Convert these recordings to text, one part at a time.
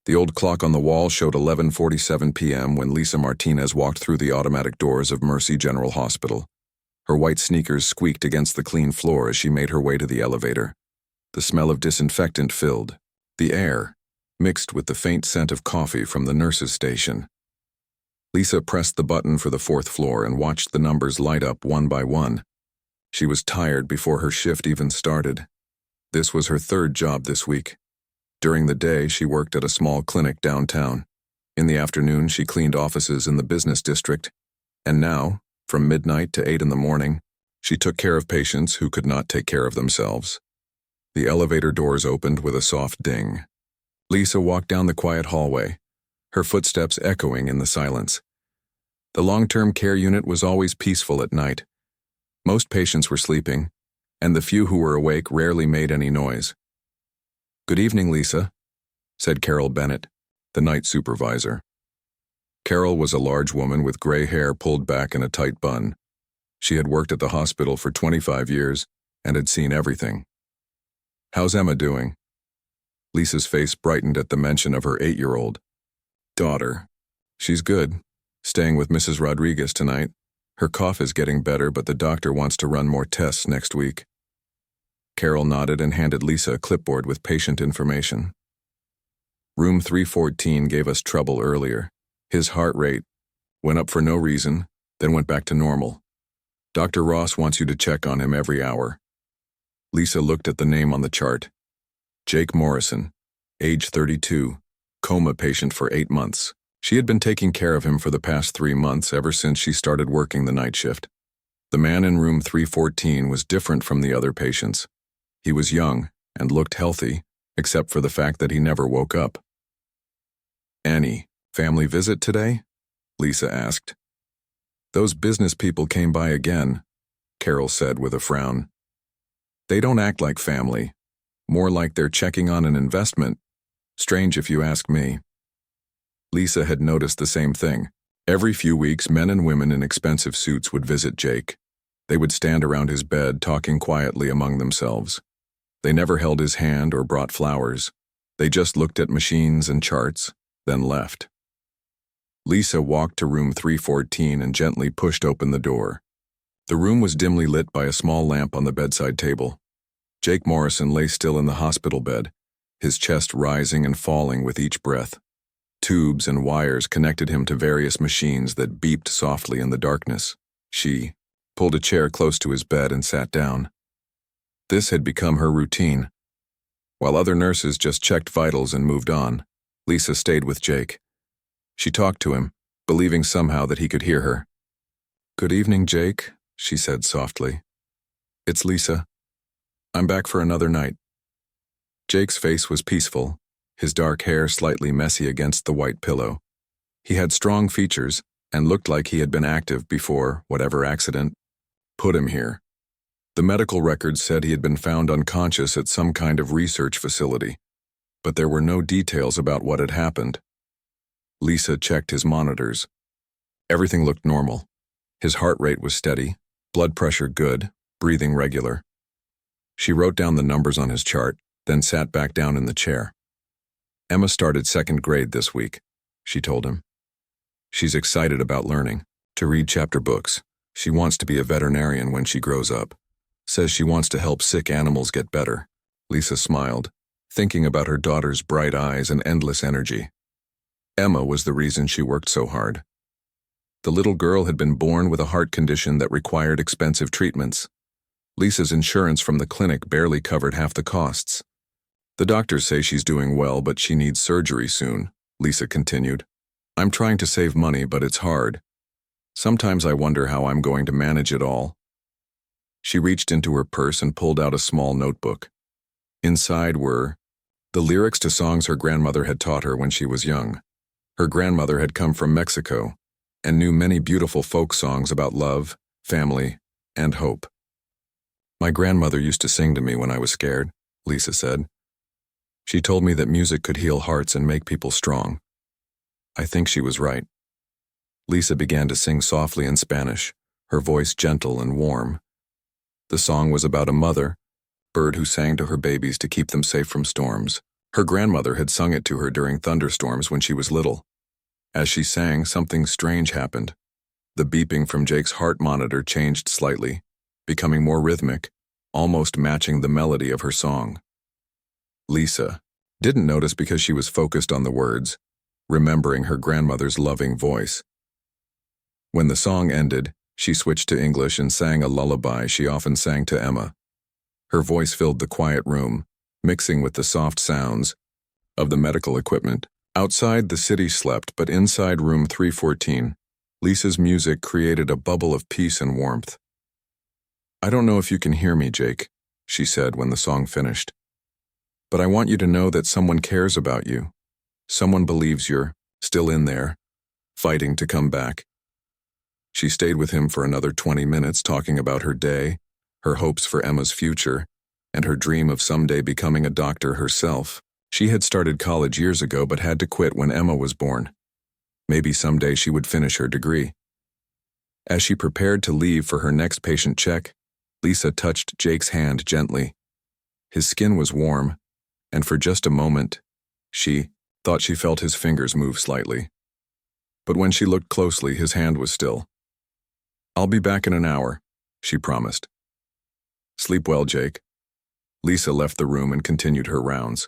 The old clock on the wall showed 11:47 p.m. when Lisa Martinez walked through the automatic doors of Mercy General Hospital. Her white sneakers squeaked against the clean floor as she made her way to the elevator. The smell of disinfectant filled the air, mixed with the faint scent of coffee from the nurse's station. Lisa pressed the button for the 4th floor and watched the numbers light up one by one. She was tired before her shift even started. This was her 3rd job this week. During the day, she worked at a small clinic downtown. In the afternoon, she cleaned offices in the business district. And now, from midnight to 8 in the morning, she took care of patients who could not take care of themselves. The elevator doors opened with a soft ding. Lisa walked down the quiet hallway, her footsteps echoing in the silence. The long-term care unit was always peaceful at night. Most patients were sleeping, and the few who were awake rarely made any noise. "Good evening, Lisa," said Carol Bennett, the night supervisor. Carol was a large woman with gray hair pulled back in a tight bun. She had worked at the hospital for 25 years and had seen everything. "How's Emma doing?" Lisa's face brightened at the mention of her 8-year-old daughter. "She's good, staying with Mrs. Rodriguez tonight. Her cough is getting better, but the doctor wants to run more tests next week." Carol nodded and handed Lisa a clipboard with patient information. "Room 314 gave us trouble earlier. His heart rate went up for no reason, then went back to normal. Dr. Ross wants you to check on him every hour." Lisa looked at the name on the chart. Jake Morrison, age 32, coma patient for 8 months. She had been taking care of him for the past 3 months ever since she started working the night shift. The man in room 314 was different from the other patients. He was young and looked healthy, except for the fact that he never woke up. "Any family visit today?" Lisa asked. "Those business people came by again," Carol said with a frown. "They don't act like family. More like they're checking on an investment. Strange if you ask me." Lisa had noticed the same thing. Every few weeks, men and women in expensive suits would visit Jake. They would stand around his bed talking quietly among themselves. They never held his hand or brought flowers. They just looked at machines and charts, then left. Lisa walked to room 314 and gently pushed open the door. The room was dimly lit by a small lamp on the bedside table. Jake Morrison lay still in the hospital bed, his chest rising and falling with each breath. Tubes and wires connected him to various machines that beeped softly in the darkness. She pulled a chair close to his bed and sat down. This had become her routine. While other nurses just checked vitals and moved on, Lisa stayed with Jake. She talked to him, believing somehow that he could hear her. "Good evening, Jake," she said softly. "It's Lisa. I'm back for another night." Jake's face was peaceful, his dark hair slightly messy against the white pillow. He had strong features and looked like he had been active before whatever accident put him here. The medical records said he had been found unconscious at some kind of research facility, but there were no details about what had happened. Lisa checked his monitors. Everything looked normal. His heart rate was steady, blood pressure good, breathing regular. She wrote down the numbers on his chart, then sat back down in the chair. "Emma started 2nd grade this week," she told him. "She's excited about learning, to read chapter books. She wants to be a veterinarian when she grows up. Says she wants to help sick animals get better." Lisa smiled, thinking about her daughter's bright eyes and endless energy. Emma was the reason she worked so hard. The little girl had been born with a heart condition that required expensive treatments. Lisa's insurance from the clinic barely covered half the costs. "The doctors say she's doing well, but she needs surgery soon," Lisa continued. "I'm trying to save money, but it's hard. Sometimes I wonder how I'm going to manage it all." She reached into her purse and pulled out a small notebook. Inside were the lyrics to songs her grandmother had taught her when she was young. Her grandmother had come from Mexico and knew many beautiful folk songs about love, family, and hope. "My grandmother used to sing to me when I was scared," Lisa said. "She told me that music could heal hearts and make people strong. I think she was right." Lisa began to sing softly in Spanish, her voice gentle and warm. The song was about a mother bird who sang to her babies to keep them safe from storms. Her grandmother had sung it to her during thunderstorms when she was little. As she sang, something strange happened. The beeping from Jake's heart monitor changed slightly, becoming more rhythmic, almost matching the melody of her song. Lisa didn't notice because she was focused on the words, remembering her grandmother's loving voice. When the song ended, she switched to English and sang a lullaby she often sang to Emma. Her voice filled the quiet room, mixing with the soft sounds of the medical equipment. Outside, the city slept, but inside room 314, Lisa's music created a bubble of peace and warmth. "I don't know if you can hear me, Jake," she said when the song finished. "But I want you to know that someone cares about you. Someone believes you're still in there, fighting to come back." She stayed with him for another 20 minutes talking about her day, her hopes for Emma's future, and her dream of someday becoming a doctor herself. She had started college years ago but had to quit when Emma was born. Maybe someday she would finish her degree. As she prepared to leave for her next patient check, Lisa touched Jake's hand gently. His skin was warm, and for just a moment, she thought she felt his fingers move slightly. But when she looked closely, his hand was still. "I'll be back in an hour," she promised. "Sleep well, Jake." Lisa left the room and continued her rounds.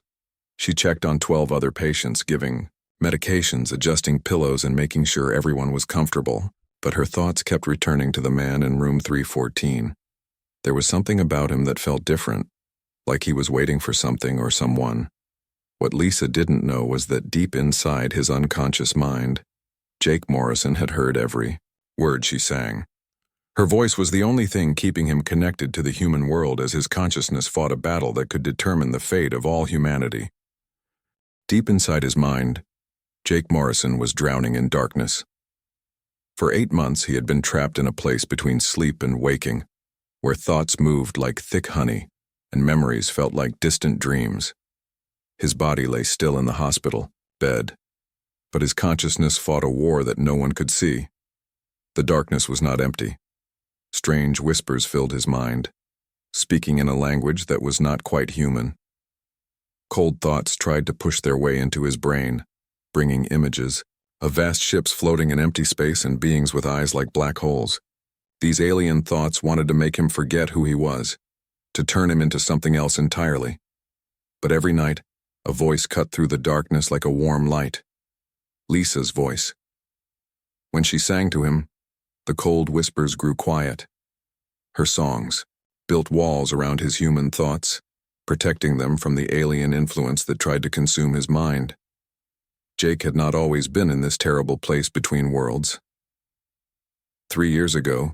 She checked on 12 other patients, giving medications, adjusting pillows, and making sure everyone was comfortable, but her thoughts kept returning to the man in room 314. There was something about him that felt different, like he was waiting for something or someone. What Lisa didn't know was that deep inside his unconscious mind, Jake Morrison had heard every word she sang. Her voice was the only thing keeping him connected to the human world as his consciousness fought a battle that could determine the fate of all humanity. Deep inside his mind, Jake Morrison was drowning in darkness. For 8 months he had been trapped in a place between sleep and waking, where thoughts moved like thick honey and memories felt like distant dreams. His body lay still in the hospital bed, but his consciousness fought a war that no one could see. The darkness was not empty. Strange whispers filled his mind, speaking in a language that was not quite human. Cold thoughts tried to push their way into his brain, bringing images of vast ships floating in empty space and beings with eyes like black holes. These alien thoughts wanted to make him forget who he was, to turn him into something else entirely. But every night, a voice cut through the darkness like a warm light. Lisa's voice. When she sang to him, the cold whispers grew quiet. Her songs built walls around his human thoughts, protecting them from the alien influence that tried to consume his mind. Jake had not always been in this terrible place between worlds. 3 years ago,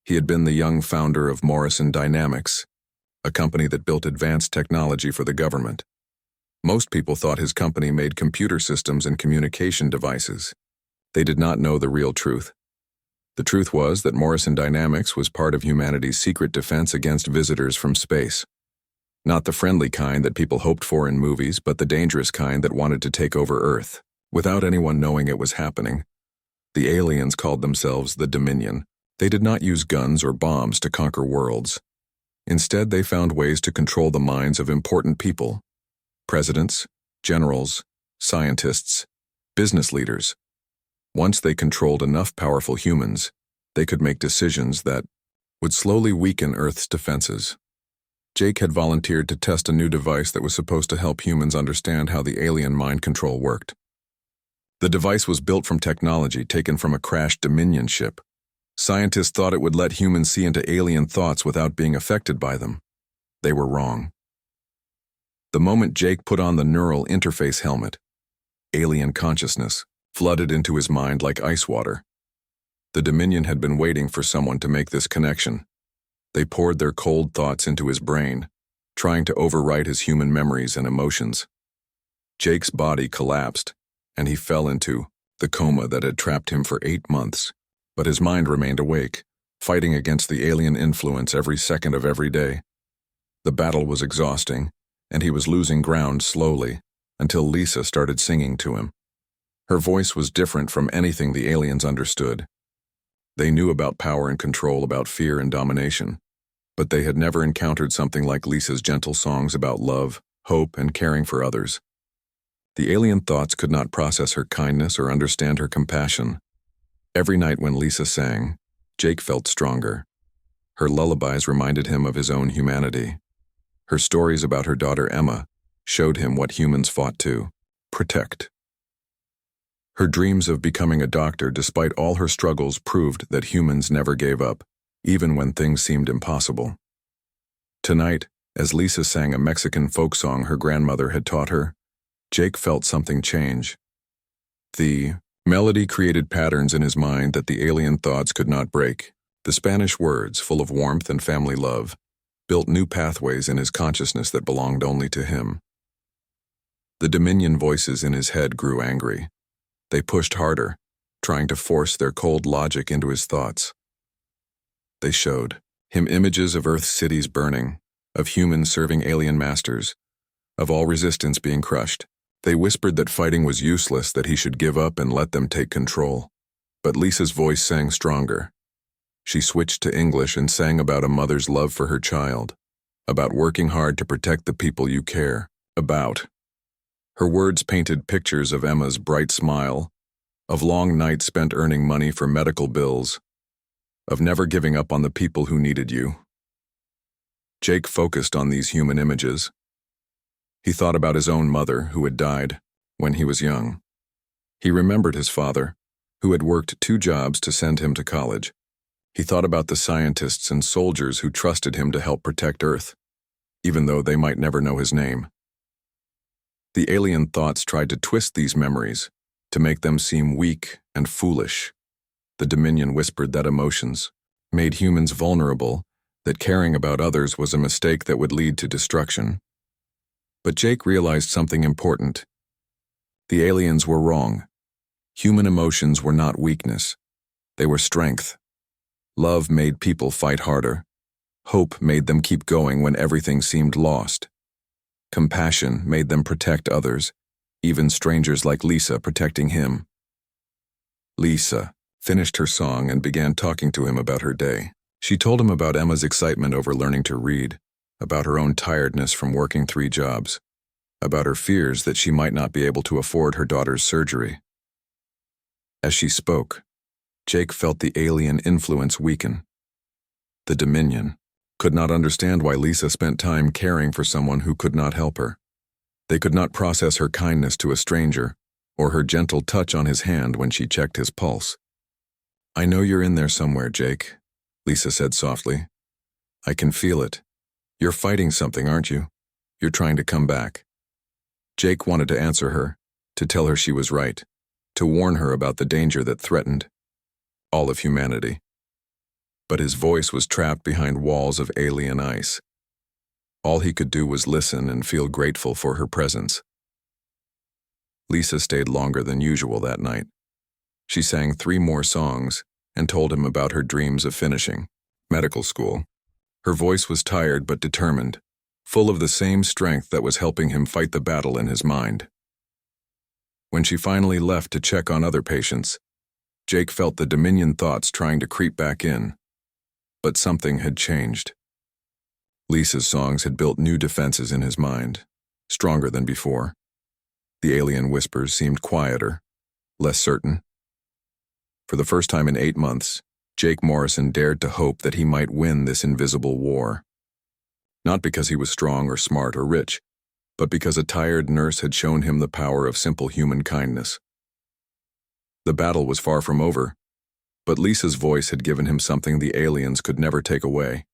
he had been the young founder of Morrison Dynamics, a company that built advanced technology for the government. Most people thought his company made computer systems and communication devices. They did not know the real truth. The truth was that Morrison Dynamics was part of humanity's secret defense against visitors from space. Not the friendly kind that people hoped for in movies, but the dangerous kind that wanted to take over Earth, without anyone knowing it was happening. The aliens called themselves the Dominion. They did not use guns or bombs to conquer worlds. Instead, they found ways to control the minds of important people: presidents, generals, scientists, business leaders. Once they controlled enough powerful humans, they could make decisions that would slowly weaken Earth's defenses. Jake had volunteered to test a new device that was supposed to help humans understand how the alien mind control worked. The device was built from technology taken from a crashed Dominion ship. Scientists thought it would let humans see into alien thoughts without being affected by them. They were wrong. The moment Jake put on the neural interface helmet, alien consciousness flooded into his mind like ice water. The Dominion had been waiting for someone to make this connection. They poured their cold thoughts into his brain, trying to overwrite his human memories and emotions. Jake's body collapsed, and he fell into the coma that had trapped him for 8 months. But his mind remained awake, fighting against the alien influence every second of every day. The battle was exhausting, and he was losing ground slowly, until Lisa started singing to him. Her voice was different from anything the aliens understood. They knew about power and control, about fear and domination, but they had never encountered something like Lisa's gentle songs about love, hope, and caring for others. The alien thoughts could not process her kindness or understand her compassion. Every night when Lisa sang, Jake felt stronger. Her lullabies reminded him of his own humanity. Her stories about her daughter Emma showed him what humans fought to protect. Her dreams of becoming a doctor, despite all her struggles, proved that humans never gave up, even when things seemed impossible. Tonight, as Lisa sang a Mexican folk song her grandmother had taught her, Jake felt something change. The melody created patterns in his mind that the alien thoughts could not break. The Spanish words, full of warmth and family love, built new pathways in his consciousness that belonged only to him. The Dominion voices in his head grew angry. They pushed harder, trying to force their cold logic into his thoughts. They showed him images of Earth's cities burning, of humans serving alien masters, of all resistance being crushed. They whispered that fighting was useless, that he should give up and let them take control. But Lisa's voice sang stronger. She switched to English and sang about a mother's love for her child, about working hard to protect the people you care about. Her words painted pictures of Emma's bright smile, of long nights spent earning money for medical bills, of never giving up on the people who needed you. Jake focused on these human images. He thought about his own mother, who had died when he was young. He remembered his father, who had worked 2 jobs to send him to college. He thought about the scientists and soldiers who trusted him to help protect Earth, even though they might never know his name. The alien thoughts tried to twist these memories, to make them seem weak and foolish. The Dominion whispered that emotions made humans vulnerable, that caring about others was a mistake that would lead to destruction. But Jake realized something important. The aliens were wrong. Human emotions were not weakness. They were strength. Love made people fight harder. Hope made them keep going when everything seemed lost. Compassion made them protect others, even strangers like Lisa protecting him. Lisa finished her song and began talking to him about her day. She told him about Emma's excitement over learning to read, about her own tiredness from working 3 jobs, about her fears that she might not be able to afford her daughter's surgery. As she spoke, Jake felt the alien influence weaken. The Dominion could not understand why Lisa spent time caring for someone who could not help her. They could not process her kindness to a stranger, or her gentle touch on his hand when she checked his pulse. "I know you're in there somewhere, Jake," Lisa said softly. "I can feel it. You're fighting something, aren't you? You're trying to come back." Jake wanted to answer her, to tell her she was right, to warn her about the danger that threatened all of humanity. But his voice was trapped behind walls of alien ice. All he could do was listen and feel grateful for her presence. Lisa stayed longer than usual that night. She sang 3 more songs and told him about her dreams of finishing medical school. Her voice was tired but determined, full of the same strength that was helping him fight the battle in his mind. When she finally left to check on other patients, Jake felt the Dominion thoughts trying to creep back in. But something had changed. Lisa's songs had built new defenses in his mind, stronger than before. The alien whispers seemed quieter, less certain. For the first time in 8 months, Jake Morrison dared to hope that he might win this invisible war. Not because he was strong or smart or rich, but because a tired nurse had shown him the power of simple human kindness. The battle was far from over, but Lisa's voice had given him something the aliens could never take away.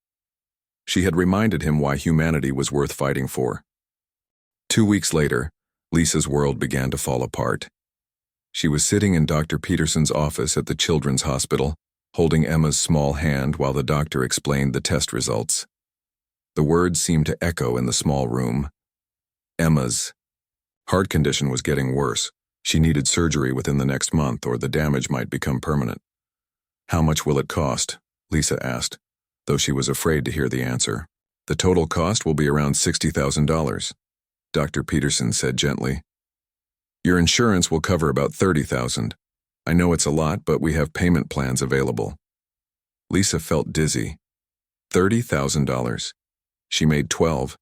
She had reminded him why humanity was worth fighting for. 2 weeks later, Lisa's world began to fall apart. She was sitting in Dr. Peterson's office at the Children's Hospital, holding Emma's small hand while the doctor explained the test results. The words seemed to echo in the small room. Emma's heart condition was getting worse. She needed surgery within the next month, or the damage might become permanent. "How much will it cost?" Lisa asked, though she was afraid to hear the answer. "The total cost will be around $60,000, Dr. Peterson said gently. "Your insurance will cover about $30,000. I know it's a lot, but we have payment plans available." Lisa felt dizzy. $30,000. She made $12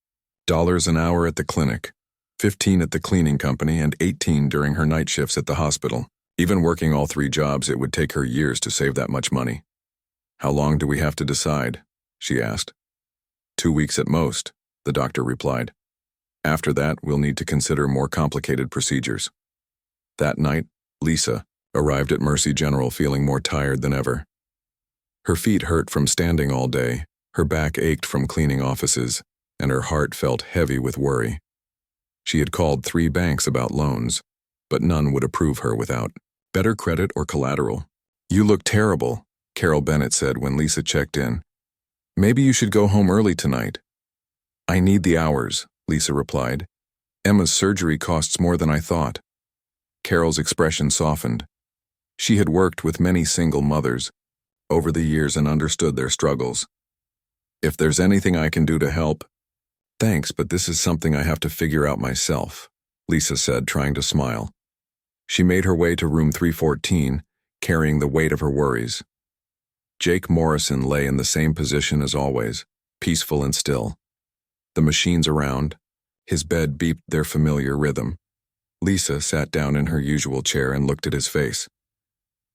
an hour at the clinic. 15 at the cleaning company and 18 during her night shifts at the hospital. Even working all 3 jobs, it would take her years to save that much money. "How long do we have to decide?" she asked. 2 weeks at most, the doctor replied. "After that, we'll need to consider more complicated procedures." That night, Lisa arrived at Mercy General feeling more tired than ever. Her feet hurt from standing all day, her back ached from cleaning offices, and her heart felt heavy with worry. She had called 3 banks about loans, but none would approve her without better credit or collateral. "You look terrible," Carol Bennett said when Lisa checked in. "Maybe you should go home early tonight." "I need the hours," Lisa replied. "Emma's surgery costs more than I thought." Carol's expression softened. She had worked with many single mothers over the years and understood their struggles. "If there's anything I can do to help..." "Thanks, but this is something I have to figure out myself," Lisa said, trying to smile. She made her way to room 314, carrying the weight of her worries. Jake Morrison lay in the same position as always, peaceful and still. The machines around, his bed beeped their familiar rhythm. Lisa sat down in her usual chair and looked at his face.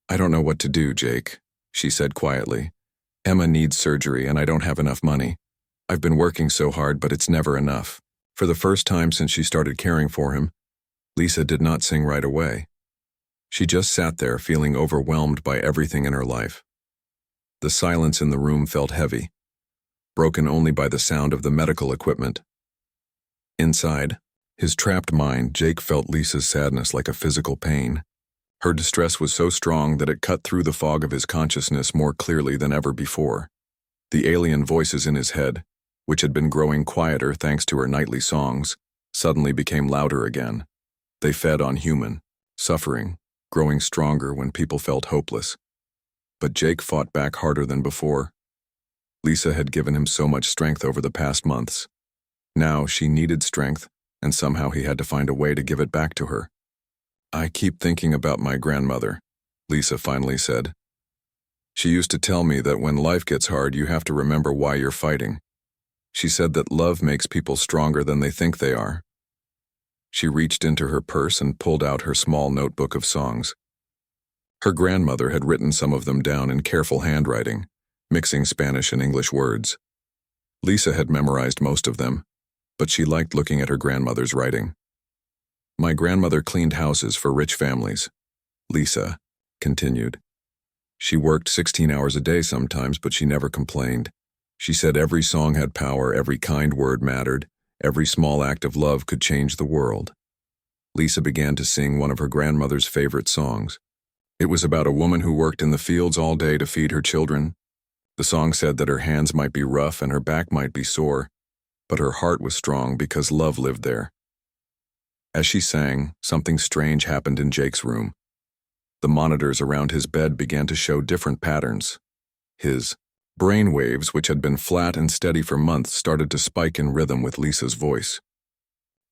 "I don't know what to do, Jake," she said quietly. "Emma needs surgery and I don't have enough money. I've been working so hard, but it's never enough." For the first time since she started caring for him, Lisa did not sing right away. She just sat there feeling overwhelmed by everything in her life. The silence in the room felt heavy, broken only by the sound of the medical equipment. Inside his trapped mind, Jake felt Lisa's sadness like a physical pain. Her distress was so strong that it cut through the fog of his consciousness more clearly than ever before. The alien voices in his head, which had been growing quieter thanks to her nightly songs, suddenly became louder again. They fed on human suffering, growing stronger when people felt hopeless. But Jake fought back harder than before. Lisa had given him so much strength over the past months. Now she needed strength, and somehow he had to find a way to give it back to her. "I keep thinking about my grandmother," Lisa finally said. "She used to tell me that when life gets hard, you have to remember why you're fighting. She said that love makes people stronger than they think they are." She reached into her purse and pulled out her small notebook of songs. Her grandmother had written some of them down in careful handwriting, mixing Spanish and English words. Lisa had memorized most of them, but she liked looking at her grandmother's writing. "My grandmother cleaned houses for rich families," Lisa continued. "She worked 16 hours a day sometimes, but she never complained. She said every song had power, every kind word mattered, every small act of love could change the world." Lisa began to sing one of her grandmother's favorite songs. It was about a woman who worked in the fields all day to feed her children. The song said that her hands might be rough and her back might be sore, but her heart was strong because love lived there. As she sang, something strange happened in Jake's room. The monitors around his bed began to show different patterns. His brain waves, which had been flat and steady for months, started to spike in rhythm with Lisa's voice.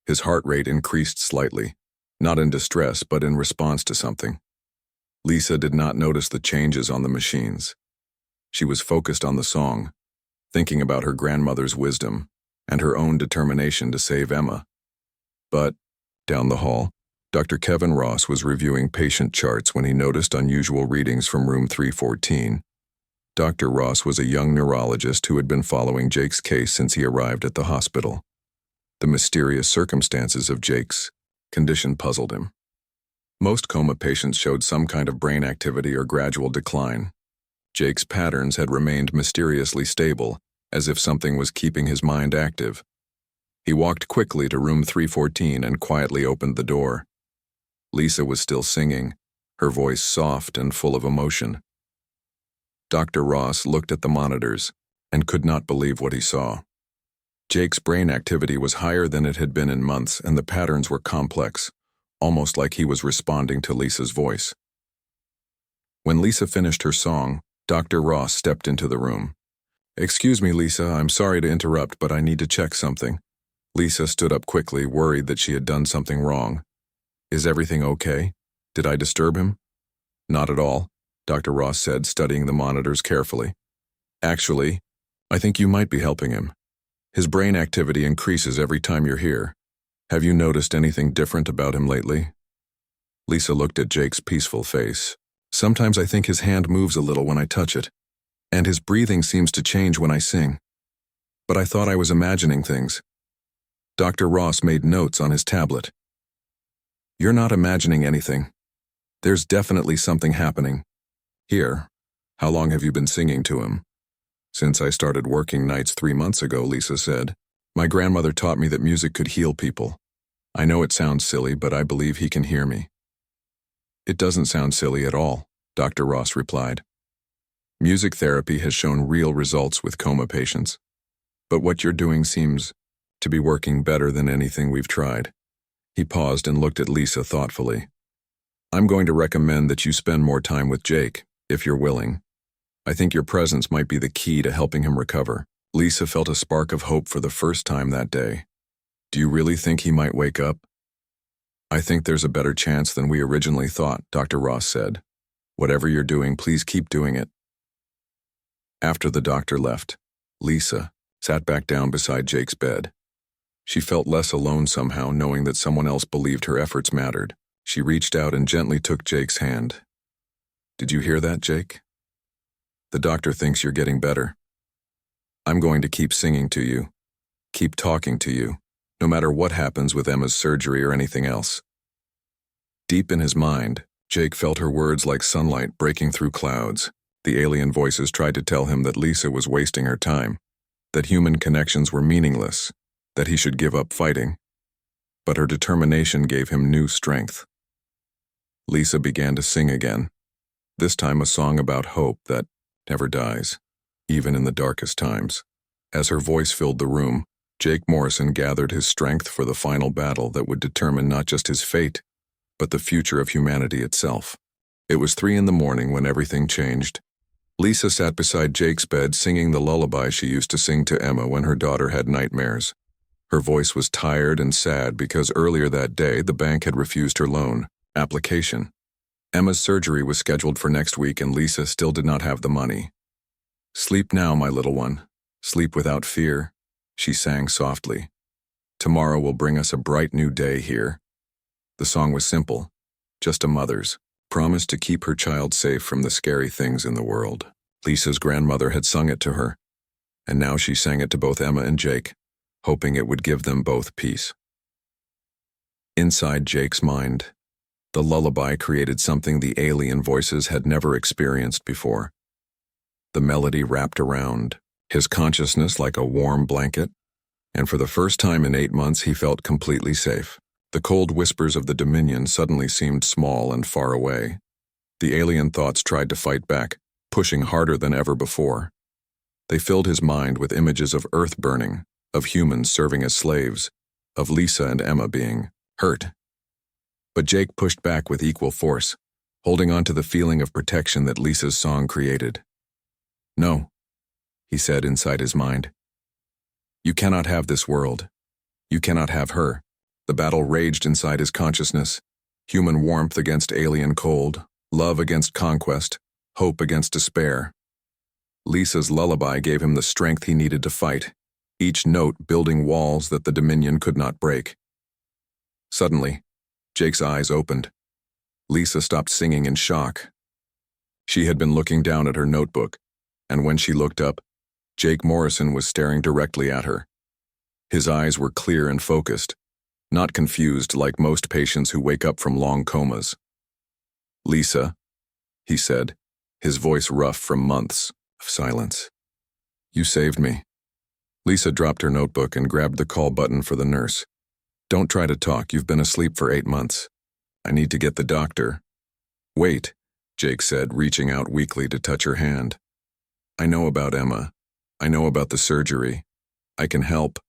His heart rate increased slightly, not in distress but in response to something. Lisa did not notice the changes on the machines. She was focused on the song, thinking about her grandmother's wisdom and her own determination to save Emma. But, down the hall, Dr. Kevin Ross was reviewing patient charts when he noticed unusual readings from room 314. Dr. Ross was a young neurologist who had been following Jake's case since he arrived at the hospital. The mysterious circumstances of Jake's condition puzzled him. Most coma patients showed some kind of brain activity or gradual decline. Jake's patterns had remained mysteriously stable, as if something was keeping his mind active. He walked quickly to room 314 and quietly opened the door. Lisa was still singing, her voice soft and full of emotion. Dr. Ross looked at the monitors and could not believe what he saw. Jake's brain activity was higher than it had been in months, and the patterns were complex, almost like he was responding to Lisa's voice. When Lisa finished her song, Dr. Ross stepped into the room. "Excuse me, Lisa, I'm sorry to interrupt, but I need to check something." Lisa stood up quickly, worried that she had done something wrong. "Is everything okay? Did I disturb him?" "Not at all," Dr. Ross said, studying the monitors carefully. "Actually, I think you might be helping him. His brain activity increases every time you're here. Have you noticed anything different about him lately? Lisa looked at Jake's peaceful face. Sometimes I think his hand moves a little when I touch it, and his breathing seems to change when I sing. But I thought I was imagining things. Dr. Ross made notes on his tablet. You're not imagining anything. There's definitely something happening. Here, how long have you been singing to him? Since I started working nights 3 months ago, Lisa said. My grandmother taught me that music could heal people. I know it sounds silly, but I believe he can hear me. It doesn't sound silly at all, Dr. Ross replied. Music therapy has shown real results with coma patients. But what you're doing seems to be working better than anything we've tried. He paused and looked at Lisa thoughtfully. I'm going to recommend that you spend more time with Jake, if you're willing. I think your presence might be the key to helping him recover. Lisa felt a spark of hope for the first time that day. Do you really think he might wake up? I think there's a better chance than we originally thought, Dr. Ross said. Whatever you're doing, please keep doing it. After the doctor left, Lisa sat back down beside Jake's bed. She felt less alone somehow, knowing that someone else believed her efforts mattered. She reached out and gently took Jake's hand. Did you hear that, Jake? The doctor thinks you're getting better. I'm going to keep singing to you, keep talking to you, no matter what happens with Emma's surgery or anything else. Deep in his mind, Jake felt her words like sunlight breaking through clouds. The alien voices tried to tell him that Lisa was wasting her time, that human connections were meaningless, that he should give up fighting. But her determination gave him new strength. Lisa began to sing again, this time a song about hope that never dies, even in the darkest times. As her voice filled the room, Jake Morrison gathered his strength for the final battle that would determine not just his fate, but the future of humanity itself. It was 3 in the morning when everything changed. Lisa sat beside Jake's bed singing the lullaby she used to sing to Emma when her daughter had nightmares. Her voice was tired and sad because earlier that day the bank had refused her loan application. Emma's surgery was scheduled for next week and Lisa still did not have the money. Sleep now, my little one. Sleep without fear, she sang softly. Tomorrow will bring us a bright new day here. The song was simple, just a mother's promise to keep her child safe from the scary things in the world. Lisa's grandmother had sung it to her, and now she sang it to both Emma and Jake, hoping it would give them both peace. Inside Jake's mind, the lullaby created something the alien voices had never experienced before. The melody wrapped around his consciousness like a warm blanket, and for the first time in 8 months he felt completely safe. The cold whispers of the Dominion suddenly seemed small and far away. The alien thoughts tried to fight back, pushing harder than ever before. They filled his mind with images of Earth burning, of humans serving as slaves, of Lisa and Emma being hurt. But Jake pushed back with equal force, holding on to the feeling of protection that Lisa's song created. No, he said inside his mind. You cannot have this world. You cannot have her. The battle raged inside his consciousness. Human warmth against alien cold, love against conquest, hope against despair. Lisa's lullaby gave him the strength he needed to fight, each note building walls that the Dominion could not break. Suddenly, Jake's eyes opened. Lisa stopped singing in shock. She had been looking down at her notebook, and when she looked up, Jake Morrison was staring directly at her. His eyes were clear and focused, not confused like most patients who wake up from long comas. Lisa, he said, his voice rough from months of silence. You saved me. Lisa dropped her notebook and grabbed the call button for the nurse. Don't try to talk, you've been asleep for 8 months. I need to get the doctor. Wait, Jake said, reaching out weakly to touch her hand. I know about Emma. I know about the surgery. I can help.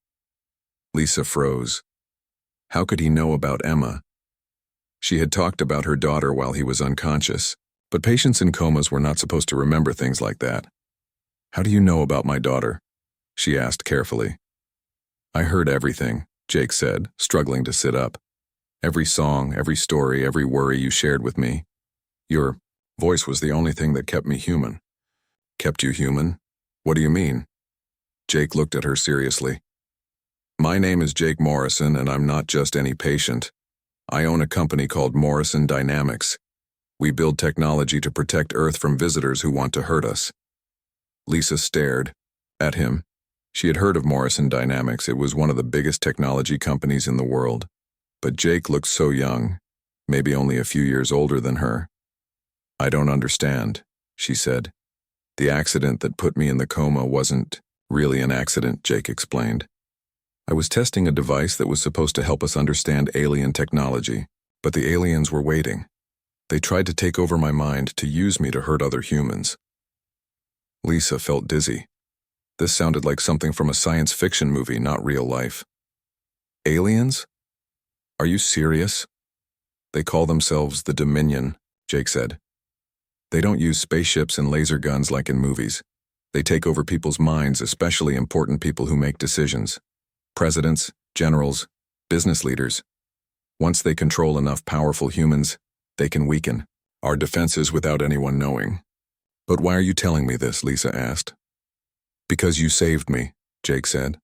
Lisa froze. How could he know about Emma? She had talked about her daughter while he was unconscious, but patients in comas were not supposed to remember things like that. How do you know about my daughter? She asked carefully. I heard everything, Jake said, struggling to sit up. Every song, every story, every worry you shared with me. Your voice was the only thing that kept me human. Kept you human? What do you mean? Jake looked at her seriously. My name is Jake Morrison, and I'm not just any patient. I own a company called Morrison Dynamics. We build technology to protect Earth from visitors who want to hurt us. Lisa stared at him. She had heard of Morrison Dynamics. It was one of the biggest technology companies in the world. But Jake looked so young, maybe only a few years older than her. I don't understand, she said. The accident that put me in the coma wasn't really an accident, Jake explained. I was testing a device that was supposed to help us understand alien technology, but the aliens were waiting. They tried to take over my mind, to use me to hurt other humans. Lisa felt dizzy. This sounded like something from a science fiction movie, not real life. Aliens? Are you serious? They call themselves the Dominion, Jake said. They don't use spaceships and laser guns like in movies. They take over people's minds, especially important people who make decisions. Presidents, generals, business leaders. Once they control enough powerful humans, they can weaken our defenses without anyone knowing. But why are you telling me this? Lisa asked. Because you saved me, Jake said.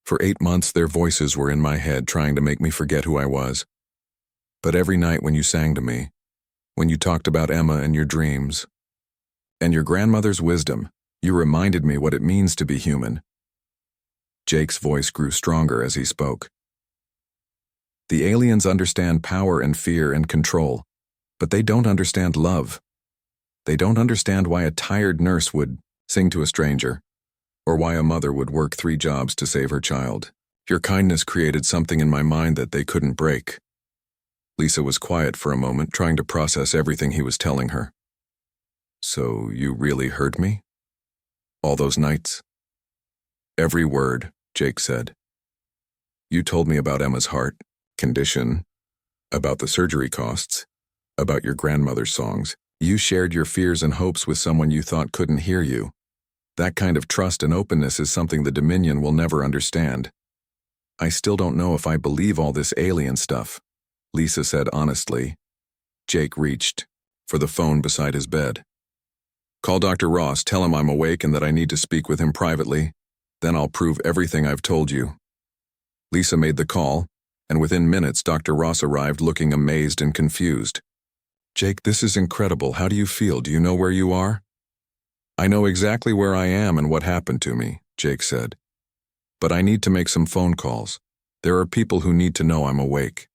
For 8 months their voices were in my head trying to make me forget who I was. But every night when you sang to me, when you talked about Emma and your dreams, and your grandmother's wisdom, you reminded me what it means to be human. Jake's voice grew stronger as he spoke. The aliens understand power and fear and control, but they don't understand love. They don't understand why a tired nurse would sing to a stranger, or why a mother would work 3 jobs to save her child. Your kindness created something in my mind that they couldn't break. Lisa was quiet for a moment, trying to process everything he was telling her. So you really hurt me? All those nights? Every word, Jake said. You told me about Emma's heart condition, about the surgery costs, about your grandmother's songs. You shared your fears and hopes with someone you thought couldn't hear you. That kind of trust and openness is something the Dominion will never understand. I still don't know if I believe all this alien stuff, Lisa said honestly. Jake reached for the phone beside his bed. Call Dr. Ross, tell him I'm awake and that I need to speak with him privately. Then I'll prove everything I've told you. Lisa made the call, and within minutes Dr. Ross arrived looking amazed and confused. Jake, this is incredible. How do you feel? Do you know where you are? I know exactly where I am and what happened to me, Jake said. But I need to make some phone calls. There are people who need to know I'm awake.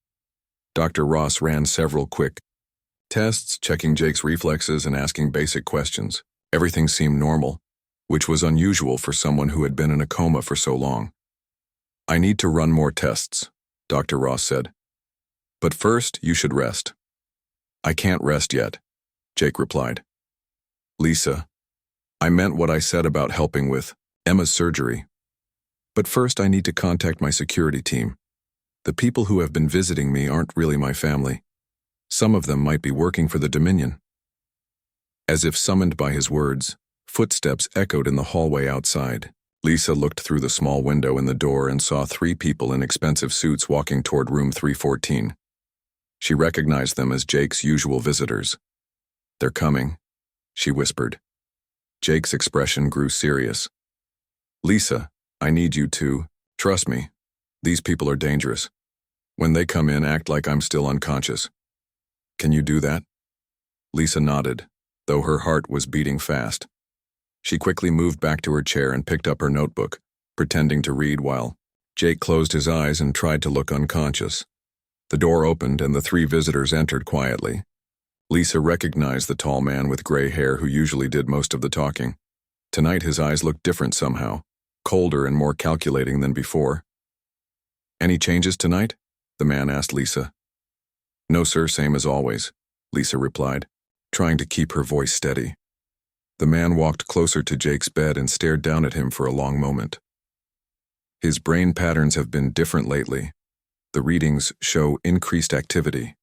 Dr. Ross ran several quick tests, checking Jake's reflexes and asking basic questions. Everything seemed normal, which was unusual for someone who had been in a coma for so long. I need to run more tests, Dr. Ross said. But first, you should rest. I can't rest yet, Jake replied. Lisa, I meant what I said about helping with Emma's surgery. But first I need to contact my security team. The people who have been visiting me aren't really my family. Some of them might be working for the Dominion. As if summoned by his words, footsteps echoed in the hallway outside. Lisa looked through the small window in the door and saw 3 people in expensive suits walking toward room 314. She recognized them as Jake's usual visitors. They're coming, she whispered. Jake's expression grew serious. Lisa, I need you to trust me. These people are dangerous. When they come in, act like I'm still unconscious. Can you do that? Lisa nodded, though her heart was beating fast. She quickly moved back to her chair and picked up her notebook, pretending to read while Jake closed his eyes and tried to look unconscious. The door opened and the 3 visitors entered quietly. Lisa recognized the tall man with gray hair who usually did most of the talking. Tonight his eyes looked different somehow, colder and more calculating than before. Any changes tonight? The man asked Lisa. No, sir, same as always, Lisa replied, trying to keep her voice steady. The man walked closer to Jake's bed and stared down at him for a long moment. His brain patterns have been different lately. The readings show increased activity.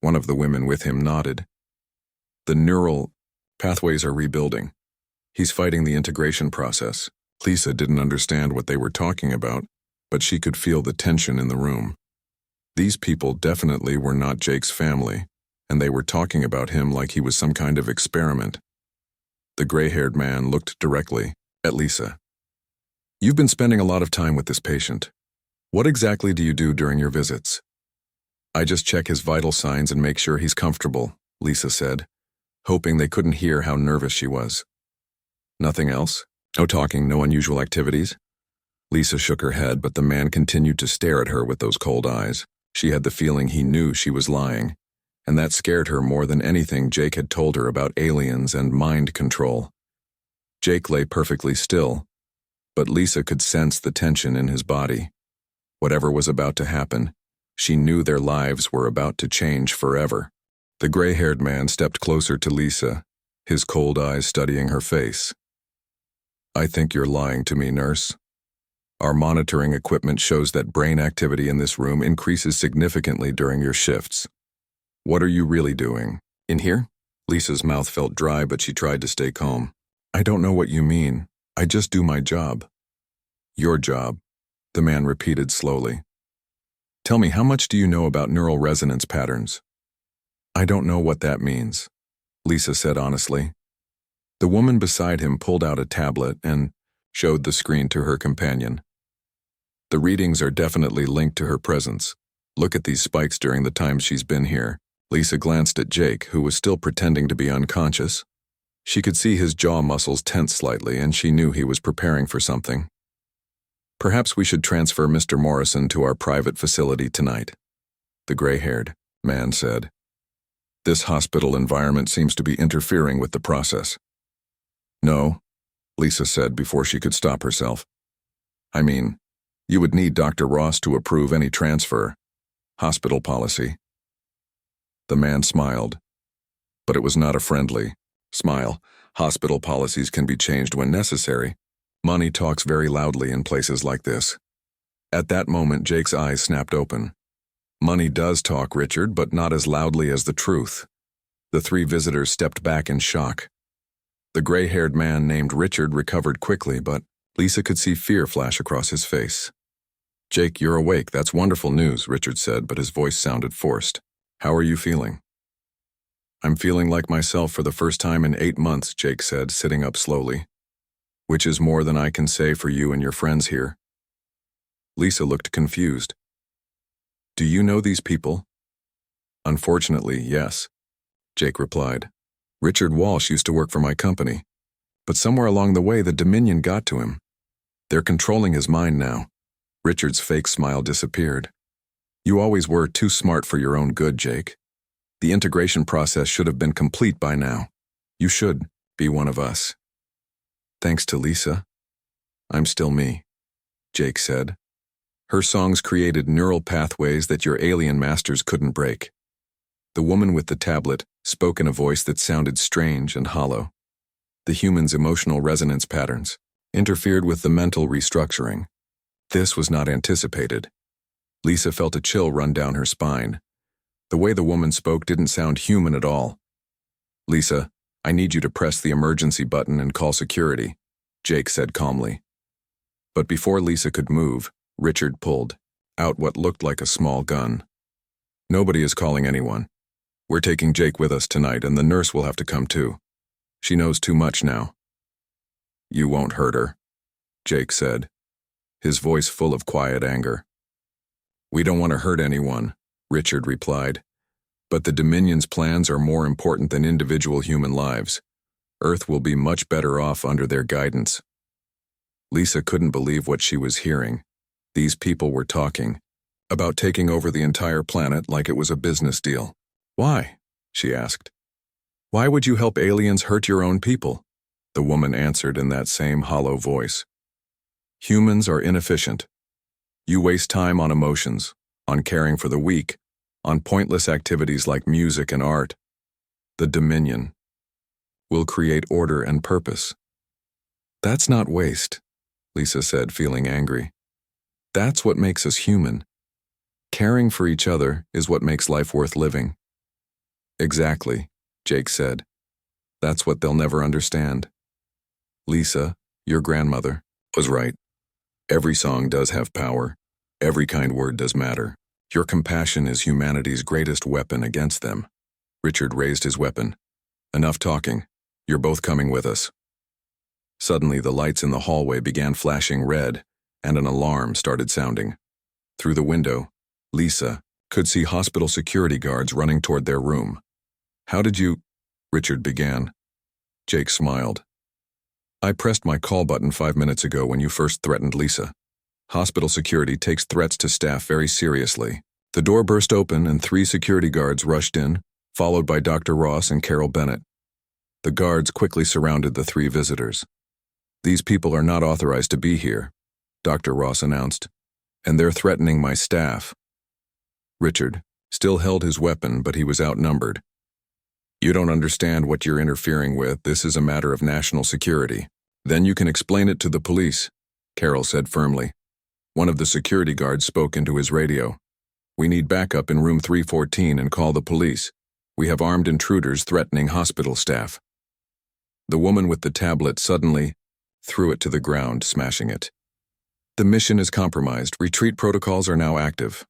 One of the women with him nodded. The neural pathways are rebuilding. He's fighting the integration process. Lisa didn't understand what they were talking about, but she could feel the tension in the room. These people definitely were not Jake's family, and they were talking about him like he was some kind of experiment. The gray-haired man looked directly at Lisa. You've been spending a lot of time with this patient. What exactly do you do during your visits? I just check his vital signs and make sure he's comfortable, Lisa said, hoping they couldn't hear how nervous she was. Nothing else? No talking, no unusual activities? Lisa shook her head, but the man continued to stare at her with those cold eyes. She had the feeling he knew she was lying, and that scared her more than anything Jake had told her about aliens and mind control. Jake lay perfectly still, but Lisa could sense the tension in his body. Whatever was about to happen, she knew their lives were about to change forever. The gray-haired man stepped closer to Lisa, his cold eyes studying her face. I think you're lying to me, nurse. Our monitoring equipment shows that brain activity in this room increases significantly during your shifts. What are you really doing? In here? Lisa's mouth felt dry, but she tried to stay calm. I don't know what you mean. I just do my job. Your job, the man repeated slowly. Tell me, how much do you know about neural resonance patterns? I don't know what that means, Lisa said honestly. The woman beside him pulled out a tablet and showed the screen to her companion. The readings are definitely linked to her presence. Look at these spikes during the time she's been here. Lisa glanced at Jake, who was still pretending to be unconscious. She could see his jaw muscles tense slightly, and she knew he was preparing for something. Perhaps we should transfer Mr. Morrison to our private facility tonight, the gray-haired man said. This hospital environment seems to be interfering with the process. No, Lisa said before she could stop herself. I mean, you would need Dr. Ross to approve any transfer. Hospital policy. The man smiled, but it was not a friendly smile. Hospital policies can be changed when necessary. Money talks very loudly in places like this. At that moment, Jake's eyes snapped open. Money does talk, Richard, but not as loudly as the truth. The three visitors stepped back in shock. The gray-haired man named Richard recovered quickly, but Lisa could see fear flash across his face. Jake, you're awake. That's wonderful news, Richard said, but his voice sounded forced. How are you feeling? I'm feeling like myself for the first time in 8 months, Jake said, sitting up slowly. Which is more than I can say for you and your friends here. Lisa looked confused. Do you know these people? Unfortunately, yes, Jake replied. Richard Walsh used to work for my company, but somewhere along the way the Dominion got to him. They're controlling his mind now. Richard's fake smile disappeared. You always were too smart for your own good, Jake. The integration process should have been complete by now. You should be one of us. Thanks to Lisa, I'm still me, Jake said. Her songs created neural pathways that your alien masters couldn't break. The woman with the tablet spoke in a voice that sounded strange and hollow. The human's emotional resonance patterns interfered with the mental restructuring. This was not anticipated. Lisa felt a chill run down her spine. The way the woman spoke didn't sound human at all. Lisa, I need you to press the emergency button and call security, Jake said calmly. But before Lisa could move, Richard pulled out what looked like a small gun. Nobody is calling anyone. We're taking Jake with us tonight, and the nurse will have to come too. She knows too much now. You won't hurt her, Jake said, his voice full of quiet anger. We don't want to hurt anyone, Richard replied. But the Dominion's plans are more important than individual human lives. Earth will be much better off under their guidance. Lisa couldn't believe what she was hearing. These people were talking about taking over the entire planet like it was a business deal. Why? She asked. Why would you help aliens hurt your own people? The woman answered in that same hollow voice. Humans are inefficient. You waste time on emotions, on caring for the weak, on pointless activities like music and art. The Dominion will create order and purpose. That's not waste, Lisa said, feeling angry. That's what makes us human. Caring for each other is what makes life worth living. Exactly, Jake said. That's what they'll never understand. Lisa, your grandmother, was right. Every song does have power. Every kind word does matter. Your compassion is humanity's greatest weapon against them. Richard raised his weapon. Enough talking. You're both coming with us. Suddenly, the lights in the hallway began flashing red, and an alarm started sounding. Through the window, Lisa could see hospital security guards running toward their room. "How did you—" Richard began. Jake smiled. "I pressed my call button 5 minutes ago when you first threatened Lisa. Hospital security takes threats to staff very seriously." The door burst open and 3 security guards rushed in, followed by Dr. Ross and Carol Bennett. The guards quickly surrounded the 3 visitors. "These people are not authorized to be here," Dr. Ross announced, "and they're threatening my staff." Richard still held his weapon, but he was outnumbered. "You don't understand what you're interfering with. This is a matter of national security." "Then you can explain it to the police," Carol said firmly. One of the security guards spoke into his radio. "We need backup in room 314 and call the police. We have armed intruders threatening hospital staff." The woman with the tablet suddenly threw it to the ground, smashing it. "The mission is compromised. Retreat protocols are now active."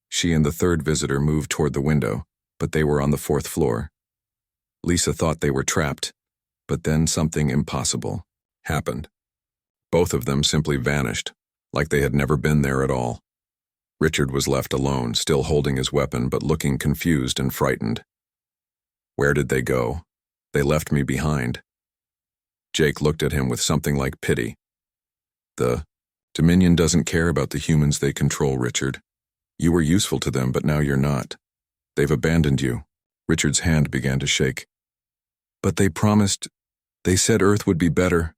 She and the 3rd visitor moved toward the window, but they were on the 4th floor. Lisa thought they were trapped, but then something impossible happened. Both of them simply vanished, like they had never been there at all. Richard was left alone, still holding his weapon but looking confused and frightened. "Where did they go?" "They left me behind." Jake looked at him with something like pity. "The Dominion doesn't care about the humans they control, Richard. You were useful to them, but now you're not. They've abandoned you." Richard's hand began to shake. "But they promised. They said Earth would be better."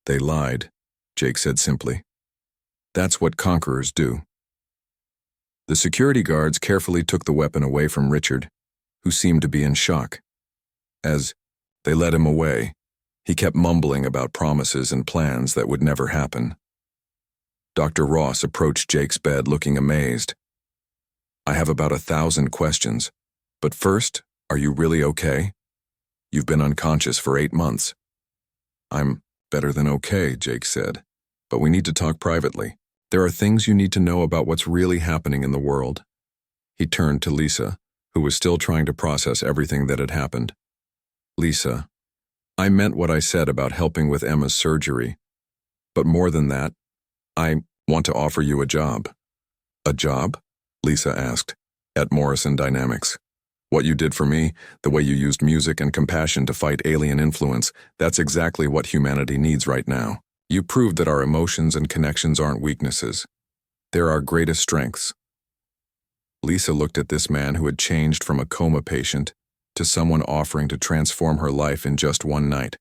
"They lied," Jake said simply. "That's what conquerors do." The security guards carefully took the weapon away from Richard, who seemed to be in shock. As they led him away, he kept mumbling about promises and plans that would never happen. Dr. Ross approached Jake's bed looking amazed. "I have about 1,000 questions, but first, are you really okay? You've been unconscious for 8 months." "I'm better than okay," Jake said, "but we need to talk privately. There are things you need to know about what's really happening in the world." He turned to Lisa, who was still trying to process everything that had happened. "Lisa, I meant what I said about helping with Emma's surgery. But more than that, I want to offer you a job." "A job?" Lisa asked. "At Morrison Dynamics. What you did for me, the way you used music and compassion to fight alien influence, that's exactly what humanity needs right now. You proved that our emotions and connections aren't weaknesses. They're our greatest strengths." Lisa looked at this man who had changed from a coma patient to someone offering to transform her life in just one night.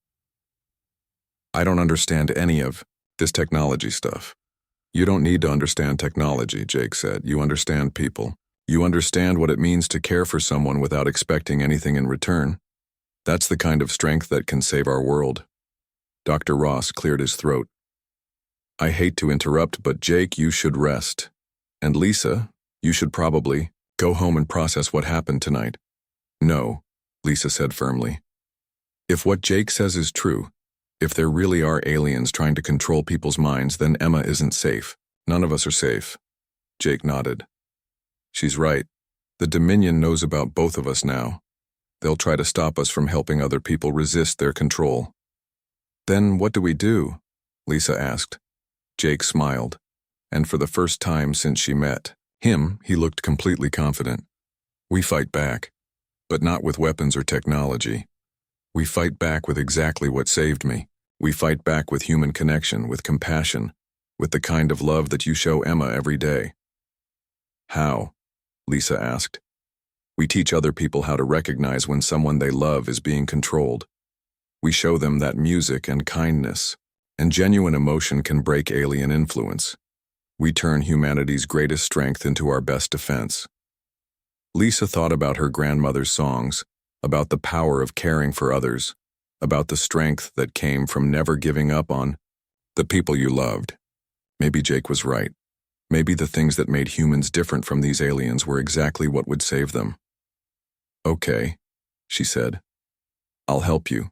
"I don't understand any of this technology stuff." "You don't need to understand technology," Jake said. "You understand people. You understand what it means to care for someone without expecting anything in return. That's the kind of strength that can save our world." Dr. Ross cleared his throat. "I hate to interrupt, but Jake, you should rest. And Lisa, you should probably go home and process what happened tonight." "No," Lisa said firmly. "If what Jake says is true, if there really are aliens trying to control people's minds, then Emma isn't safe. None of us are safe." Jake nodded. "She's right. The Dominion knows about both of us now. They'll try to stop us from helping other people resist their control." "Then what do we do?" Lisa asked. Jake smiled, and for the first time since she met him, he looked completely confident. "We fight back, but not with weapons or technology. We fight back with exactly what saved me. We fight back with human connection, with compassion, with the kind of love that you show Emma every day." "How?" Lisa asked. "We teach other people how to recognize when someone they love is being controlled. We show them that music and kindness and genuine emotion can break alien influence. We turn humanity's greatest strength into our best defense." Lisa thought about her grandmother's songs, about the power of caring for others, about the strength that came from never giving up on the people you loved. Maybe Jake was right. Maybe the things that made humans different from these aliens were exactly what would save them. "Okay," she said. "I'll help you.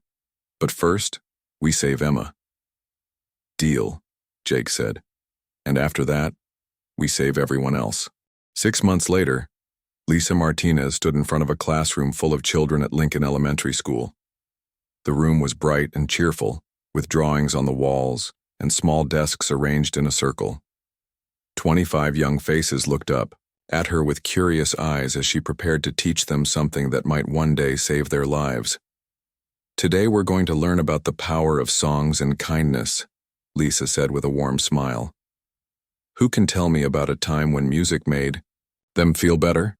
But first, we save Emma." "Deal," Jake said. "And after that, we save everyone else." 6 months later, Lisa Martinez stood in front of a classroom full of children at Lincoln Elementary School. The room was bright and cheerful, with drawings on the walls and small desks arranged in a circle. 25 young faces looked up at her with curious eyes as she prepared to teach them something that might one day save their lives. "Today we're going to learn about the power of songs and kindness," Lisa said with a warm smile. "Who can tell me about a time when music made them feel better?"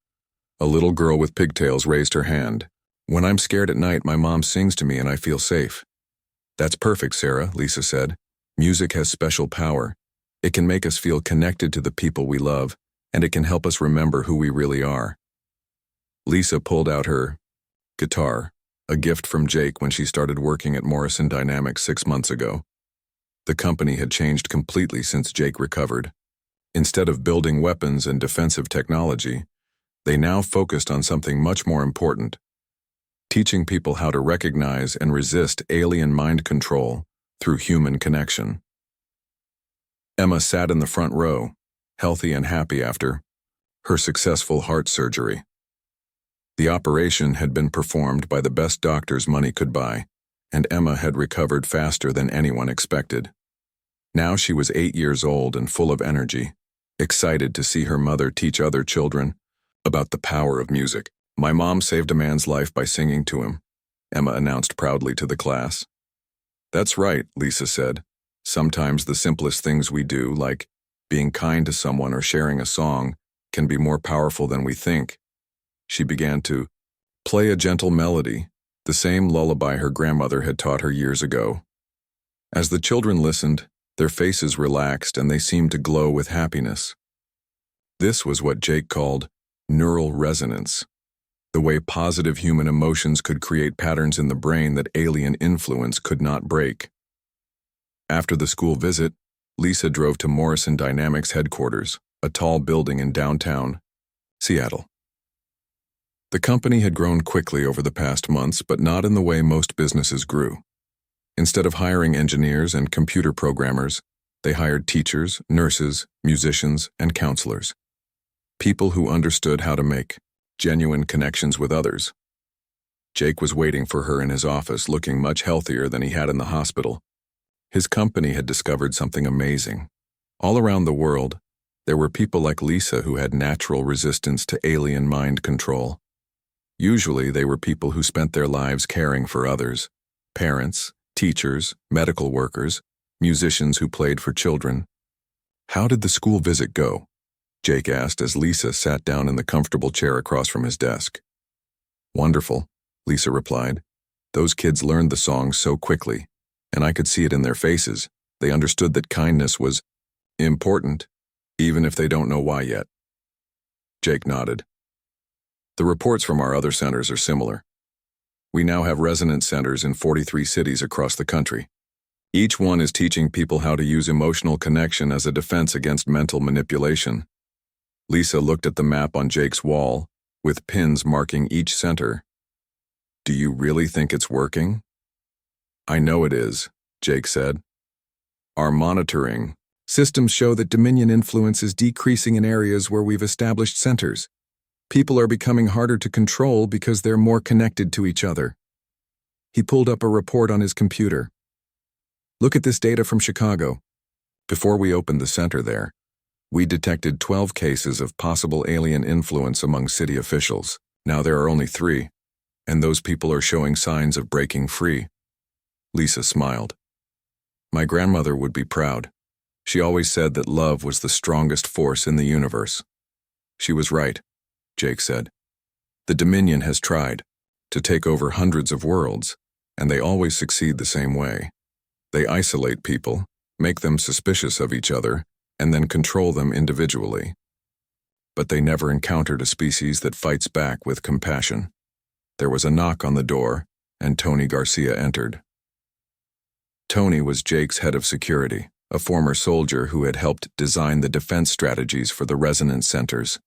A little girl with pigtails raised her hand. "When I'm scared at night, my mom sings to me and I feel safe." "That's perfect, Sarah," Lisa said. "Music has special power. It can make us feel connected to the people we love, and it can help us remember who we really are." Lisa pulled out her guitar, a gift from Jake when she started working at Morrison Dynamics 6 months ago. The company had changed completely since Jake recovered. Instead of building weapons and defensive technology, they now focused on something much more important: teaching people how to recognize and resist alien mind control through human connection. Emma sat in the front row, healthy and happy after her successful heart surgery. The operation had been performed by the best doctors money could buy, and Emma had recovered faster than anyone expected. Now she was 8 years old and full of energy, excited to see her mother teach other children about the power of music. "My mom saved a man's life by singing to him," Emma announced proudly to the class. "That's right," Lisa said. "Sometimes the simplest things we do, like being kind to someone or sharing a song, can be more powerful than we think." She began to play a gentle melody, the same lullaby her grandmother had taught her years ago. As the children listened, their faces relaxed and they seemed to glow with happiness. This was what Jake called neural resonance, the way positive human emotions could create patterns in the brain that alien influence could not break. After the school visit, Lisa drove to Morrison Dynamics headquarters, a tall building in downtown Seattle. The company had grown quickly over the past months, but not in the way most businesses grew. Instead of hiring engineers and computer programmers, they hired teachers, nurses, musicians, and counselors. People who understood how to make genuine connections with others. Jake was waiting for her in his office, looking much healthier than he had in the hospital. His company had discovered something amazing. All around the world, there were people like Lisa who had natural resistance to alien mind control. Usually, they were people who spent their lives caring for others: parents, teachers, medical workers, musicians who played for children. "How did the school visit go?" Jake asked as Lisa sat down in the comfortable chair across from his desk. "Wonderful," Lisa replied. "Those kids learned the songs so quickly, and I could see it in their faces. They understood that kindness was important, even if they don't know why yet." Jake nodded. "The reports from our other centers are similar. We now have resonance centers in 43 cities across the country. Each one is teaching people how to use emotional connection as a defense against mental manipulation." Lisa looked at the map on Jake's wall, with pins marking each center. "Do you really think it's working?" "I know it is," Jake said. "Our monitoring systems show that Dominion influence is decreasing in areas where we've established centers. People are becoming harder to control because they're more connected to each other." He pulled up a report on his computer. "Look at this data from Chicago. Before we opened the center there, we detected 12 cases of possible alien influence among city officials. Now there are only 3, and those people are showing signs of breaking free." Lisa smiled. "My grandmother would be proud. She always said that love was the strongest force in the universe." "She was right," Jake said. "The Dominion has tried to take over hundreds of worlds, and they always succeed the same way. They isolate people, make them suspicious of each other, and then control them individually. But they never encountered a species that fights back with compassion." There was a knock on the door, and Tony Garcia entered. Tony was Jake's head of security, a former soldier who had helped design the defense strategies for the resonance centers.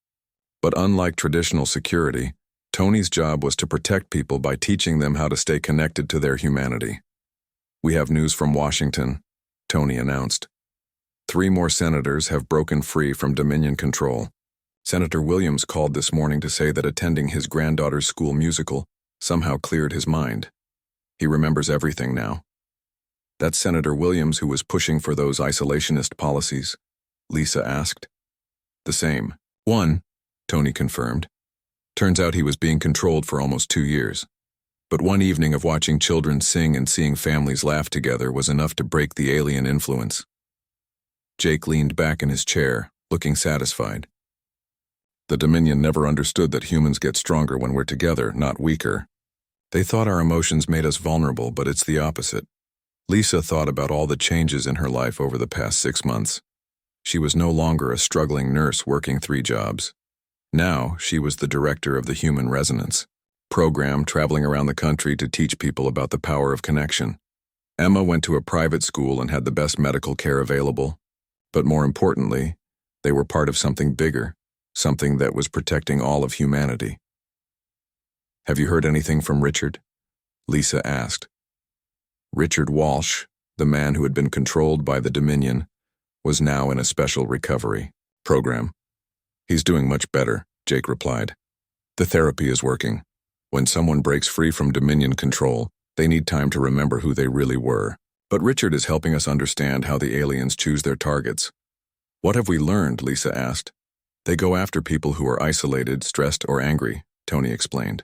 But unlike traditional security, Tony's job was to protect people by teaching them how to stay connected to their humanity. "We have news from Washington," Tony announced. 3 more senators have broken free from Dominion control. Senator Williams called this morning to say that attending his granddaughter's school musical somehow cleared his mind. He remembers everything now. That's Senator Williams who was pushing for those isolationist policies? Lisa asked. The same. One, Tony confirmed. Turns out he was being controlled for almost 2 years. But one evening of watching children sing and seeing families laugh together was enough to break the alien influence. Jake leaned back in his chair, looking satisfied. The Dominion never understood that humans get stronger when we're together, not weaker. They thought our emotions made us vulnerable, but it's the opposite. Lisa thought about all the changes in her life over the past 6 months. She was no longer a struggling nurse working 3 jobs. Now, she was the director of the Human Resonance program, traveling around the country to teach people about the power of connection. Emma went to a private school and had the best medical care available. But more importantly, they were part of something bigger, something that was protecting all of humanity. Have you heard anything from Richard? Lisa asked. Richard Walsh, the man who had been controlled by the Dominion, was now in a special recovery program. He's doing much better, Jake replied. The therapy is working. When someone breaks free from Dominion control, they need time to remember who they really were. But Richard is helping us understand how the aliens choose their targets. What have we learned? Lisa asked. They go after people who are isolated, stressed, or angry, Tony explained.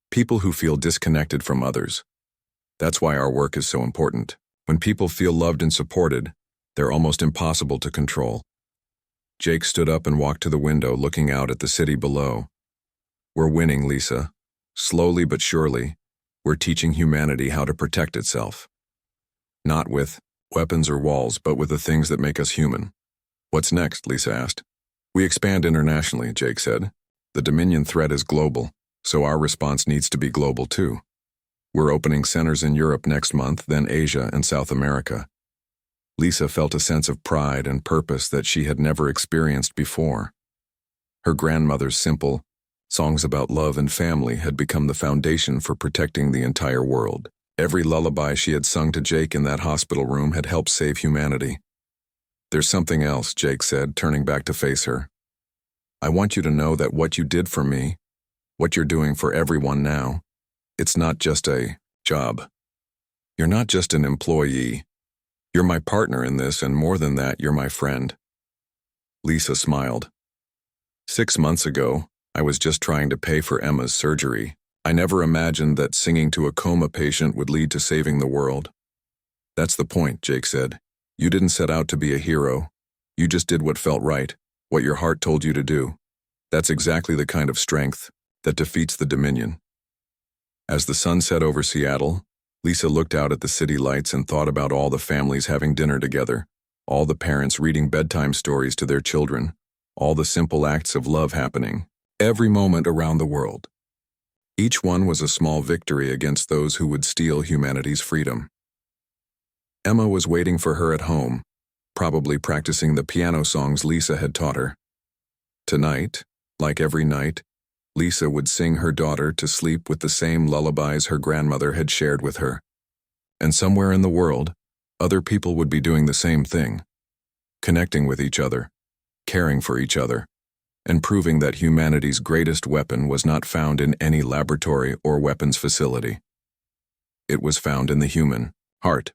People who feel disconnected from others. That's why our work is so important. When people feel loved and supported, they're almost impossible to control. Jake stood up and walked to the window, looking out at the city below. We're winning, Lisa. Slowly but surely, we're teaching humanity how to protect itself. Not with weapons or walls, but with the things that make us human. What's next? Lisa asked. We expand internationally, Jake said. The Dominion threat is global, so our response needs to be global too. We're opening centers in Europe next month, then Asia and South America. Lisa felt a sense of pride and purpose that she had never experienced before. Her grandmother's simple songs about love and family had become the foundation for protecting the entire world. Every lullaby she had sung to Jake in that hospital room had helped save humanity. There's something else, Jake said, turning back to face her. I want you to know that what you did for me, what you're doing for everyone now, it's not just a job. You're not just an employee. You're my partner in this, and more than that, you're my friend. Lisa smiled. 6 months ago, I was just trying to pay for Emma's surgery. I never imagined that singing to a coma patient would lead to saving the world. That's the point, Jake said. You didn't set out to be a hero. You just did what felt right, what your heart told you to do. That's exactly the kind of strength that defeats the Dominion. As the sun set over Seattle, Lisa looked out at the city lights and thought about all the families having dinner together, all the parents reading bedtime stories to their children, all the simple acts of love happening, every moment around the world. Each one was a small victory against those who would steal humanity's freedom. Emma was waiting for her at home, probably practicing the piano songs Lisa had taught her. Tonight, like every night, Lisa would sing her daughter to sleep with the same lullabies her grandmother had shared with her. And somewhere in the world, other people would be doing the same thing, connecting with each other, caring for each other, and proving that humanity's greatest weapon was not found in any laboratory or weapons facility. It was found in the human heart.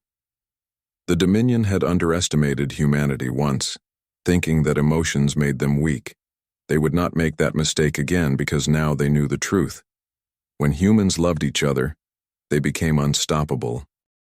The Dominion had underestimated humanity once, thinking that emotions made them weak. They would not make that mistake again because now they knew the truth. When humans loved each other, they became unstoppable,